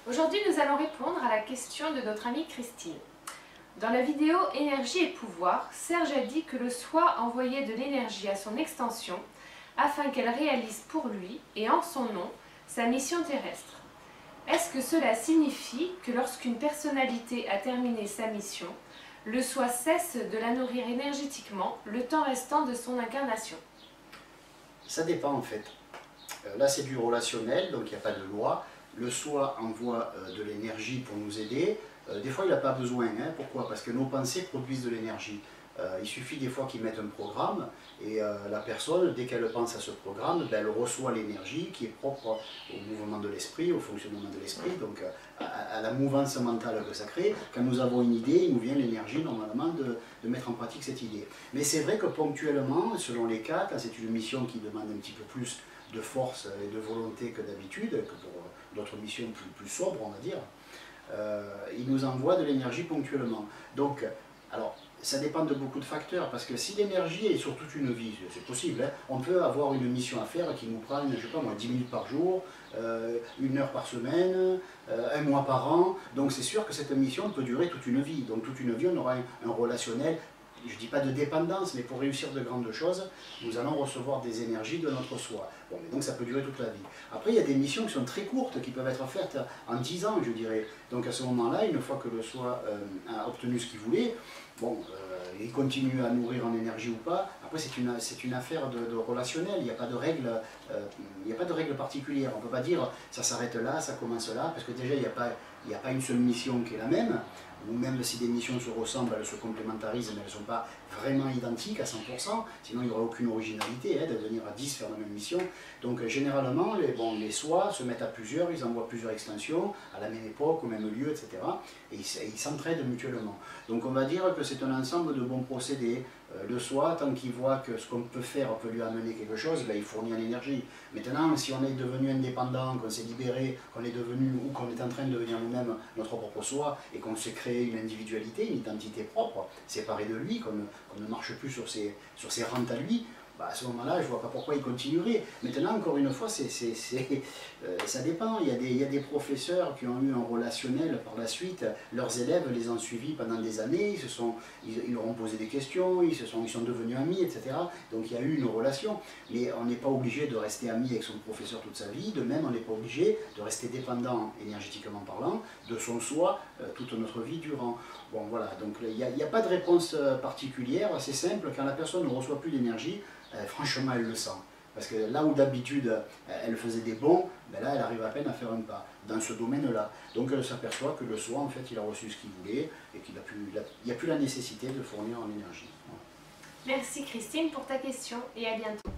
Aujourd'hui, nous allons répondre à la question de notre amie Christine. Dans la vidéo Énergie et pouvoir, Serge a dit que le soi envoyait de l'énergie à son extension afin qu'elle réalise pour lui et en son nom sa mission terrestre. Est-ce que cela signifie que lorsqu'une personnalité a terminé sa mission, le soi cesse de la nourrir énergétiquement le temps restant de son incarnation? Ça dépend en fait. Là c'est du relationnel, donc il n'y a pas de loi. Le soi envoie de l'énergie pour nous aider. Des fois il n'a pas besoin. Pourquoi? Parce que nos pensées produisent de l'énergie. Il suffit des fois qu'ils mettent un programme et la personne, dès qu'elle pense à ce programme, elle reçoit l'énergie qui est propre au mouvement de l'esprit, au fonctionnement de l'esprit, donc à la mouvance mentale que ça crée. Quand nous avons une idée, il nous vient l'énergie normalement de mettre en pratique cette idée. Mais c'est vrai que ponctuellement, selon les cas, quand c'est une mission qui demande un petit peu plus de force et de volonté que d'habitude, que pour d'autres missions plus sobres, on va dire, il nous envoie de l'énergie ponctuellement. Donc, alors, ça dépend de beaucoup de facteurs, parce que si l'énergie est sur toute une vie, c'est possible, on peut avoir une mission à faire qui nous prend, je sais pas moi, 10 minutes par jour, 1 heure par semaine, 1 mois par an, donc c'est sûr que cette mission peut durer toute une vie. Donc toute une vie, on aura un relationnel, je ne dis pas de dépendance, mais pour réussir de grandes choses, nous allons recevoir des énergies de notre soi. Bon, mais donc ça peut durer toute la vie. Après, il y a des missions qui sont très courtes, qui peuvent être faites en 10 ans, je dirais. Donc à ce moment-là, une fois que le soi a obtenu ce qu'il voulait, bon, il continue à nourrir en énergie ou pas. Après, c'est une affaire de relationnel. Il n'y a pas de règle, particulière. On ne peut pas dire ça s'arrête là, ça commence là, parce que déjà il n'y a pas une seule mission qui est la même. Ou même si des missions se ressemblent, elles se complémentarisent, mais elles ne sont pas vraiment identiques à 100%, sinon il n'y aurait aucune originalité de venir à 10 faire la même mission. Donc généralement, les soi se mettent à plusieurs, ils envoient plusieurs extensions, à la même époque, au même lieu, etc. Et ils s'entraident mutuellement. Donc on va dire que c'est un ensemble de bons procédés. Le soi, tant qu'il voit que ce qu'on peut faire peut lui amener quelque chose, il fournit en énergie. Maintenant, si on est devenu indépendant, qu'on s'est libéré, qu'on est devenu ou qu'on est en train de devenir nous-mêmes notre propre soi et qu'on s'est créé une individualité, une identité propre, séparée de lui, qu'on ne marche plus sur ses rentes à lui, à ce moment-là, je ne vois pas pourquoi il continuerait. Maintenant, encore une fois, ça dépend. Il y a des professeurs qui ont eu un relationnel par la suite. Leurs élèves les ont suivis pendant des années. Ils leur ont posé des questions, ils sont devenus amis, etc. Donc il y a eu une relation. Mais on n'est pas obligé de rester ami avec son professeur toute sa vie. De même, on n'est pas obligé de rester dépendant, énergétiquement parlant, de son soi toute notre vie durant. Bon, voilà. Donc il n'y a pas de réponse particulière. C'est simple. Quand la personne ne reçoit plus d'énergie, franchement elle le sent. Parce que là où d'habitude elle faisait des bons, là elle arrive à peine à faire un pas dans ce domaine-là. Donc elle s'aperçoit que le soi, en fait, il a reçu ce qu'il voulait et qu'il n'y a plus la nécessité de fournir en énergie. Voilà. Merci Christine pour ta question et à bientôt.